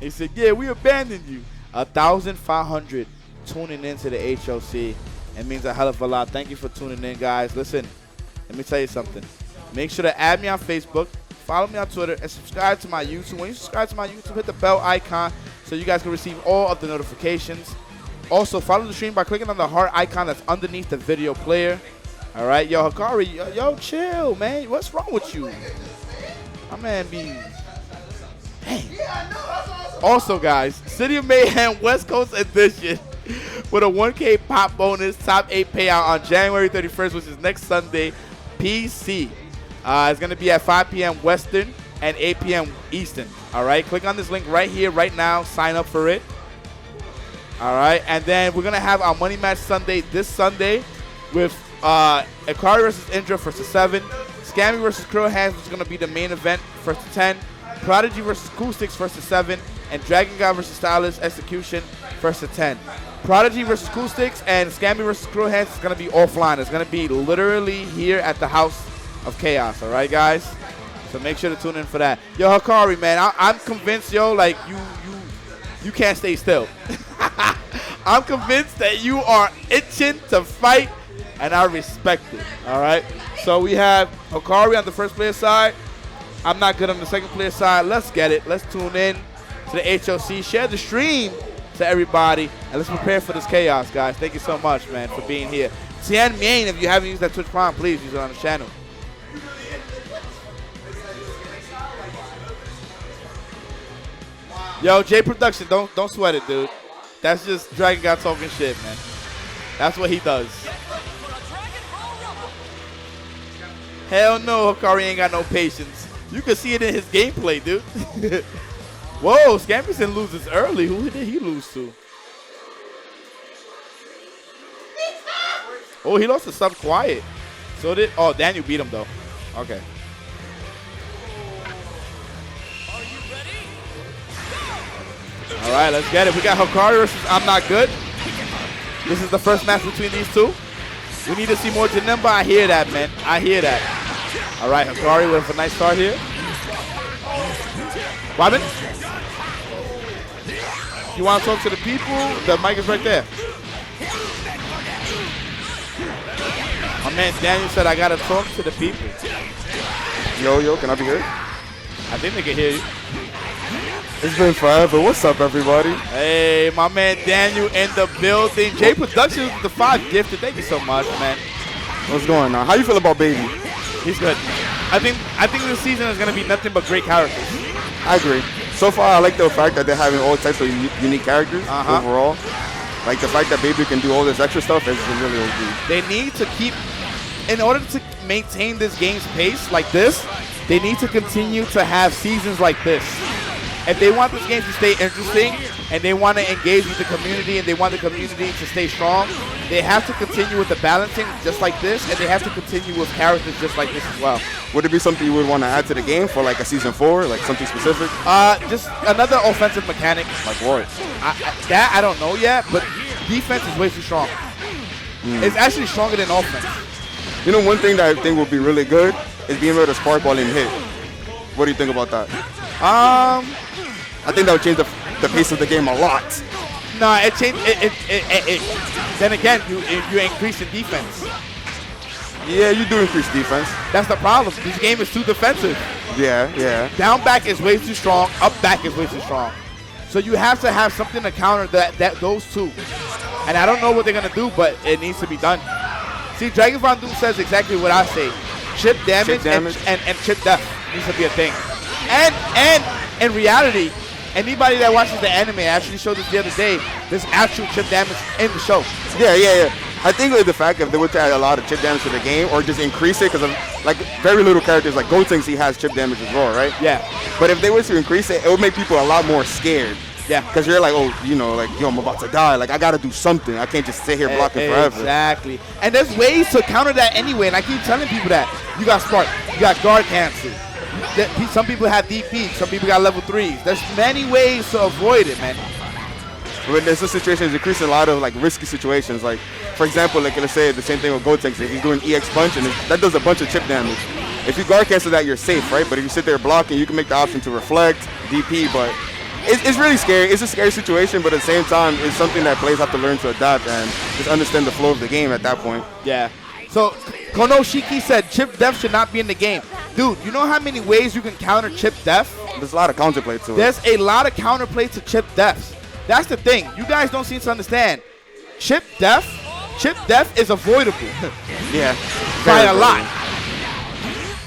He said, yeah, we abandoned you. 1,500 tuning into the HOC. It means a hell of a lot. Thank you for tuning in, guys. Listen, let me tell you something. Make sure to add me on Facebook, follow me on Twitter, and subscribe to my YouTube. When you subscribe to my YouTube, hit the bell icon so you guys can receive all of the notifications. Also, follow the stream by clicking on the heart icon that's underneath the video player. All right, yo, Hikari, yo, chill, man. What's wrong with you? My man be... Dang. Also, guys, City of Mayhem West Coast Edition with a 1K pop bonus, top 8 payout on January 31st, which is next Sunday, PC. It's going to be at 5 p.m. Western and 8 p.m. Eastern. All right, click on this link right here, right now. Sign up for it. All right, and then we're going to have our Money Match Sunday this Sunday with Hikari versus Indra, 1st to 7. Scammy versus Krill Hands, which is going to be the main event, 1st to 10. Prodigy versus Cool Sticks, 1st to 7. And Dragon God versus Stylist Execution, 1st to 10. Prodigy versus Cool Sticks and Scammy versus Krill Hands is going to be offline. It's going to be literally here at the House of Chaos, all right, guys? So make sure to tune in for that. Yo, Hikari, man, I'm convinced, yo, like, you can't stay still. I'm convinced that you are itching to fight, and I respect it, all right? So we have Hikari on the first player side. I'm not good on the second player side. Let's get it. Let's tune in to the HOC. Share the stream to everybody, and let's prepare for this chaos, guys. Thank you so much, man, for being here. Tian Mien, if you haven't used that Twitch Prime, please use it on the channel. Yo, J Production, don't sweat it, dude. That's just Dragon God talking shit, man. That's what he does. Hell no, Hikari ain't got no patience. You can see it in his gameplay, dude. Whoa, Scampison loses early. Who did he lose to? Oh, he lost to Sub Quiet. So did, oh, Daniel beat him though. Okay. All right, let's get it. We got Hikari versus ImNotGood. This is the first match between these two. We need to see more Janemba. I hear that, man. I hear that. All right, Hikari with a nice start here. Robin? You want to talk to the people? The mic is right there. My man Daniel said I got to talk to the people. Yo, can I be heard? I think they can hear you. It's been forever. What's up, everybody? Hey, my man Daniel in the building. J Productions, the 5 gifted. Thank you so much, man. What's going on? How you feel about Baby? He's good. I think this season is going to be nothing but great characters. I agree. So far, I like the fact that they're having all types of unique characters overall. Like the fact that Baby can do all this extra stuff is really OG. They need to keep, in order to maintain this game's pace like this, they need to continue to have seasons like this. If they want this game to stay interesting and they want to engage with the community and they want the community to stay strong, they have to continue with the balancing just like this, and they have to continue with characters just like this as well. Would it be something you would want to add to the game for like a season 4, like something specific? Just another offensive mechanic. Like what? That I don't know yet, but defense is way too strong. It's actually stronger than offense. You know, one thing that I think would be really good is being able to spark ball and hit. What do you think about that? I think that would change the pace of the game a lot. No, it changed. Then again, you increase in defense. Yeah, you do increase defense. That's the problem. This game is too defensive. Yeah. Down back is way too strong. Up back is way too strong. So you have to have something to counter those two. And I don't know what they're gonna do, but it needs to be done. See, Dragon Von Doom says exactly what I say. Chip damage, and chip death needs to be a thing. And in reality, anybody that watches the anime, I actually showed this the other day, there's actual chip damage in the show. Yeah. I think like the fact if they were to add a lot of chip damage to the game or just increase it, because like very little characters like Gotenks, he has chip damage as well, right? Yeah. But if they were to increase it, it would make people a lot more scared. Yeah. Because you're like, oh, you know, like, yo, I'm about to die. Like, I got to do something. I can't just sit here blocking forever. Exactly. And there's ways to counter that anyway, and I keep telling people that. You got Spark. You got Guard Cancel. Some people have DP. Some people got level 3s. There's many ways to avoid it, man. But there's some situations, increasing a lot of, like, risky situations. Like, for example, like, let's say the same thing with Gotenks. If he's doing EX Punch, and that does a bunch of chip damage. If you Guard Cancel that, you're safe, right? But if you sit there blocking, you can make the option to reflect, DP, but it's really scary. It's a scary situation, but at the same time, it's something that players have to learn to adapt and just understand the flow of the game at that point. Yeah. So Konoshiki said chip death should not be in the game. Dude, you know how many ways you can counter chip death? There's a lot of counterplay to it. There's a lot of counterplay to chip deaths. That's the thing. You guys don't seem to understand. Chip death is avoidable. Yeah. By a lot.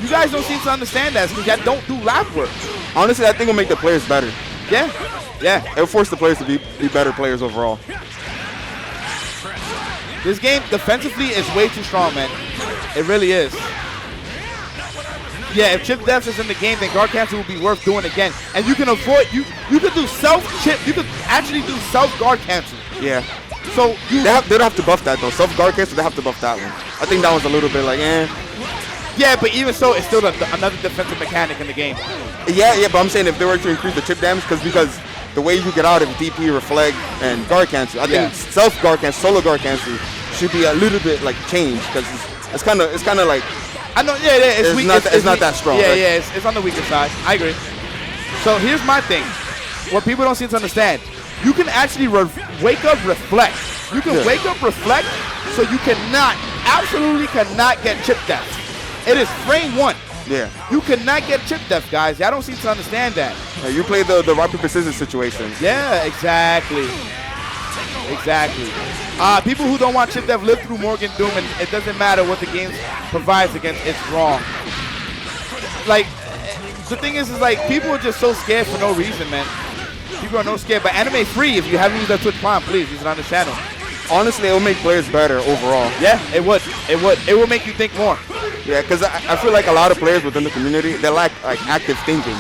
You guys don't seem to understand that because y'all don't do lab work. Honestly, I think it'll make the players better. Yeah. Yeah. It'll force the players to be better players overall. This game defensively is way too strong, man. It really is. Yeah, if chip death is in the game, then guard cancel will be worth doing again. And you can avoid, you could do self-chip, you could actually do self-guard cancel. Yeah. So they don't have to buff that though. Self-guard cancel, they have to buff that one. I think that one's a little bit like, eh. Yeah, but even so, it's still another defensive mechanic in the game. Yeah, but I'm saying if they were to increase the chip damage, because the way you get out of DP, reflect, and guard cancel, I think self-guard cancel, solo guard cancel should be a little bit like changed because it's kind of like. I know, yeah, it's weak. It's not that strong. Yeah, right? yeah, it's on the weaker side. I agree. So here's my thing. What people don't seem to understand, you can actually wake up reflect. You can wake up reflect, so you absolutely cannot get chip death. It is frame 1. Yeah. You cannot get chip death, guys. Y'all don't seem to understand that. You play the rock, paper, scissors situation. Yeah, exactly. Exactly. People who don't want chip death live through Morgan Doom, and it doesn't matter what the game provides against. It's wrong. Like, the thing is like people are just so scared for no reason, man. People are no scared. But Anime Free, if you haven't used that Twitch Prime, please use it on the channel. Honestly, it will make players better overall. Yeah, it would. It would. It will make you think more. Yeah, because I feel like a lot of players within the community, they lack like active thinking.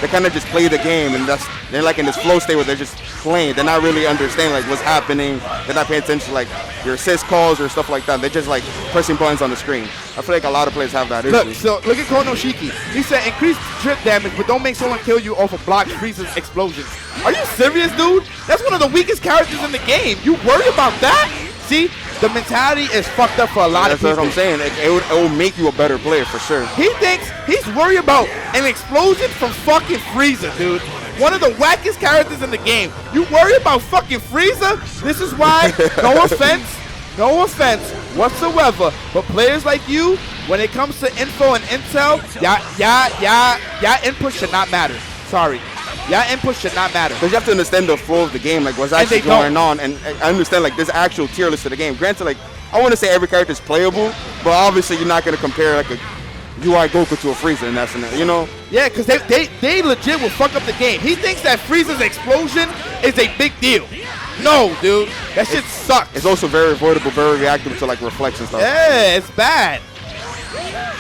They kind of just play the game, and they're like in this flow state where they're just playing. They're not really understanding like what's happening. They're not paying attention to like your assist calls or stuff like that. They're just like pressing buttons on the screen. I feel like a lot of players have that issue. Look, so look at Konoshiki. He said increase trip damage, but don't make someone kill you off of blocks, freezes, explosions. Are you serious, dude? That's one of the weakest characters in the game. You worry about that? See, the mentality is fucked up for a lot of people. That's what I'm saying. It will make you a better player for sure. He thinks he's worried about an explosion from fucking Frieza, dude. One of the wackest characters in the game. You worry about fucking Frieza? This is why, no offense whatsoever, but players like you, when it comes to info and intel, y'all input should not matter. Sorry. Y'all input should not matter. Because you have to understand the flow of the game, like what's actually going on, and I understand like there's actual tier list to the game. Granted, like I want to say every character is playable, but obviously you're not going to compare like a UI Goku to a Frieza in that scenario, you know? Yeah, because they legit will fuck up the game. He thinks that Frieza's explosion is a big deal. No, dude. That shit sucks. It's also very avoidable, very reactive to like reflex and stuff. Yeah, it's bad.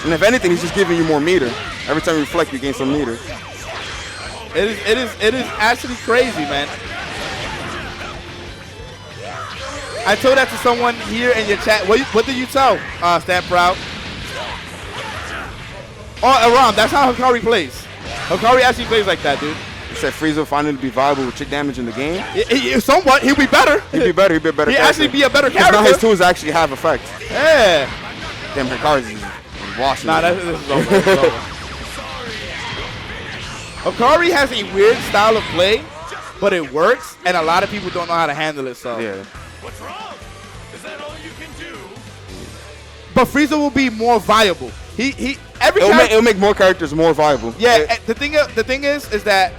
And if anything, he's just giving you more meter. Every time you reflect, you gain some meter. It is actually crazy, man. I told that to someone here in your chat. What did you tell, Stand Proud? Oh, Aram, that's how Hikari plays. Hikari actually plays like that, dude. You said Frieza will finally be viable with chip damage in the game? Somewhat. He'll be better. He'll be better. He'll be a better He'll character. actually be a better character. Now his tools actually have effect. Yeah. Damn, Hikari's washing. Nah, this is over. It's over. Hikari has a weird style of play, but it works, and a lot of people don't know how to handle it. So yeah. What's wrong? Is that all you can do? But Frieza will be more viable. It'll make more characters more viable. Yeah. The thing is that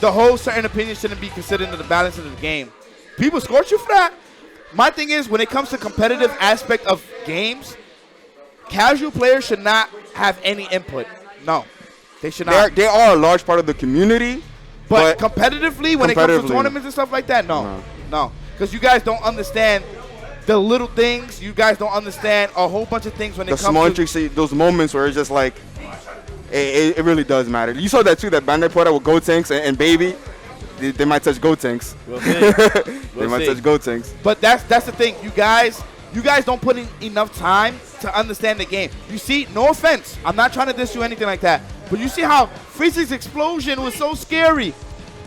the whole certain opinion shouldn't be considered in the balance of the game. People scorch you for that. My thing is, when it comes to competitive aspect of games, casual players should not have any input. No. They should not. They are a large part of the community. But competitively, when it comes to tournaments and stuff like that, no. Because you guys don't understand the little things. You guys don't understand a whole bunch of things when it comes to... The small tricks, those moments where it's just like, it really does matter. You saw that too, that Bandai put out with Gotenks and Baby. They might touch Gotenks. We'll see. They might touch Gotenks. But that's the thing. You guys don't put in enough time to understand the game. You see, no offense. I'm not trying to diss you or anything like that. But you see how Frieza's explosion was so scary.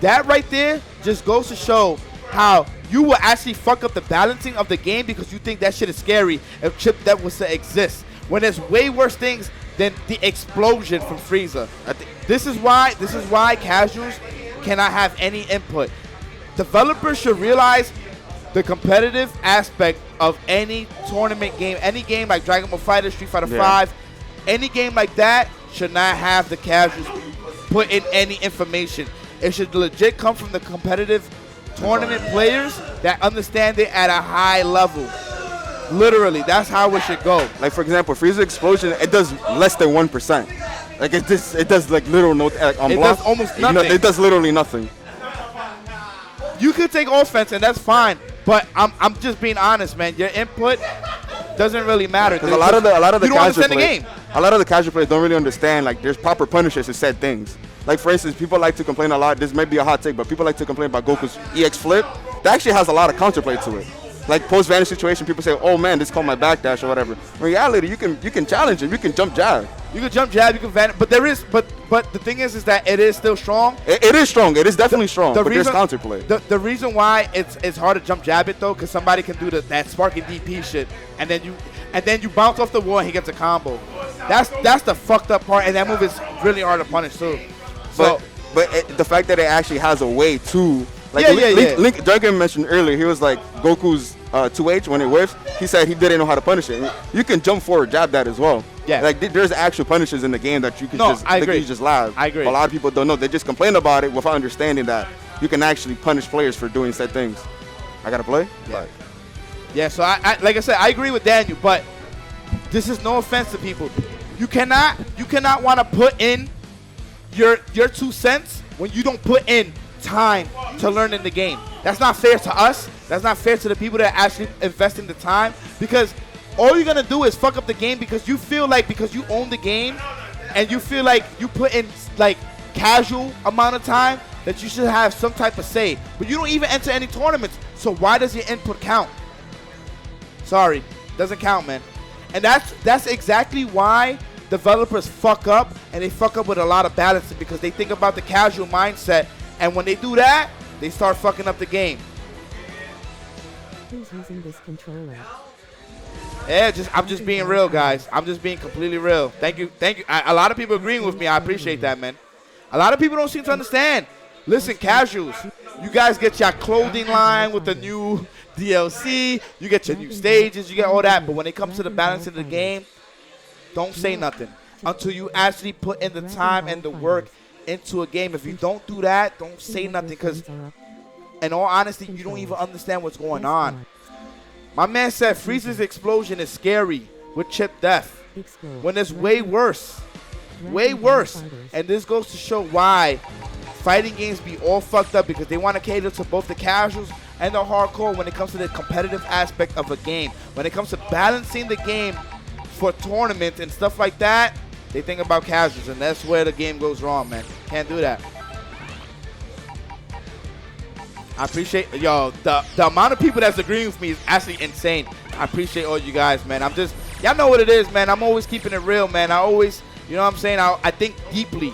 That right there just goes to show how you will actually fuck up the balancing of the game because you think that shit is scary if chip death was to exist. When there's way worse things than the explosion from Frieza. This is why casuals cannot have any input. Developers should realize the competitive aspect of any tournament game, any game like Dragon Ball FighterZ, Street Fighter V, any game like that should not have the casuals put in any information. It should legit come from the competitive tournament players that understand it at a high level. Literally, that's how it should go. Like for example, Frieza Explosion, it does less than 1%. Like it does like little no like on it block. Does almost nothing. It does literally nothing. You could take offense and that's fine, but I'm just being honest, man. Your input doesn't really matter. Because a lot of the casual players, game. A lot of the casual players don't really understand like there's proper punishers to said things. Like for instance, people like to complain a lot. This may be a hot take, but people like to complain about Goku's EX flip. That actually has a lot of counterplay to it. Like post vanish situation, people say, "Oh man, this called my backdash or whatever." In reality, you can challenge him. You can jump jab. You can jump jab. You can vanish. But there is, but the thing is that it is still strong. It is strong. It is definitely strong. But there's counterplay. The reason why it's hard to jump jab it though, because somebody can do that sparking DP shit, and then you bounce off the wall and he gets a combo. That's the fucked up part, and that move is really hard to punish too. So, but the fact that it actually has a way to. Like Link Duncan mentioned earlier, he was like Goku's 2H when it whiffs. He said he didn't know how to punish it. You can jump forward, jab that as well. Yeah. Like there's actual punishes in the game that you can you just laugh. I agree. A lot of people don't know. They just complain about it without understanding that you can actually punish players for doing said things. I gotta play. Yeah. Yeah. So I like I said, I agree with Daniel, but this is no offense to people. You cannot want to put in your 2 cents when you don't put in time to learn in the game. That's not fair to us. That's not fair to the people that are actually investing the time, because all you're gonna do is fuck up the game because you feel like because you own the game and you feel like you put in like casual amount of time that you should have some type of say, but you don't even enter any tournaments, so why does your input count? Sorry, doesn't count, man. And that's exactly why developers fuck up, and they fuck up with a lot of balancing because they think about the casual mindset. And when they do that, they start fucking up the game. Who's using this controller? Yeah, I'm just being real, guys. I'm just being completely real. Thank you. A lot of people agreeing with me. I appreciate that, man. A lot of people don't seem to understand. Listen, casuals, you guys get your clothing line with the new DLC. You get your new stages. You get all that. But when it comes to the balance of the game, don't say nothing until you actually put in the time and the work into a game. If you don't do that, don't say nothing, because in all honesty, you don't even understand what's going on. My man said Frieza's explosion is scary with chip death when it's way worse. Way worse. And this goes to show why fighting games be all fucked up, because they want to cater to both the casuals and the hardcore when it comes to the competitive aspect of a game. When it comes to balancing the game for tournaments and stuff like that, they think about casuals, and that's where the game goes wrong, man. Can't do that. I appreciate, yo, the amount of people that's agreeing with me is actually insane. I appreciate all you guys, man. Y'all know what it is, man. I'm always keeping it real, man. I always, you know what I'm saying? I think deeply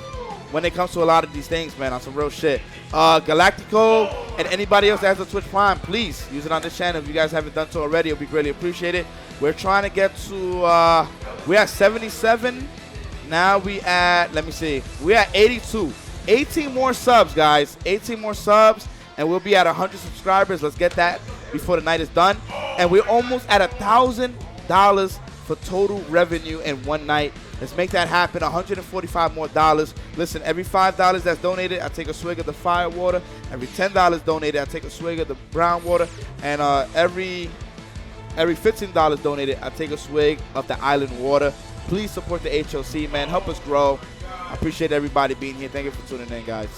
when it comes to a lot of these things, man, on some real shit. Galactico and anybody else that has a Twitch Prime, please use it on this channel. If you guys haven't done so already, it'll be greatly appreciated. We're trying to get to, we're at 77. Now we at, let me see, we're at 82. 18 more subs, guys. 18 more subs, and we'll be at 100 subscribers. Let's get that before the night is done. And we're almost at $1,000 for total revenue in one night. Let's make that happen. $145 more. Listen, every $5 that's donated, I take a swig of the fire water. Every $10 donated, I take a swig of the brown water. And every $15 donated, I take a swig of the island water. Please support the HOC, man. Help us grow. I appreciate everybody being here. Thank you for tuning in, guys.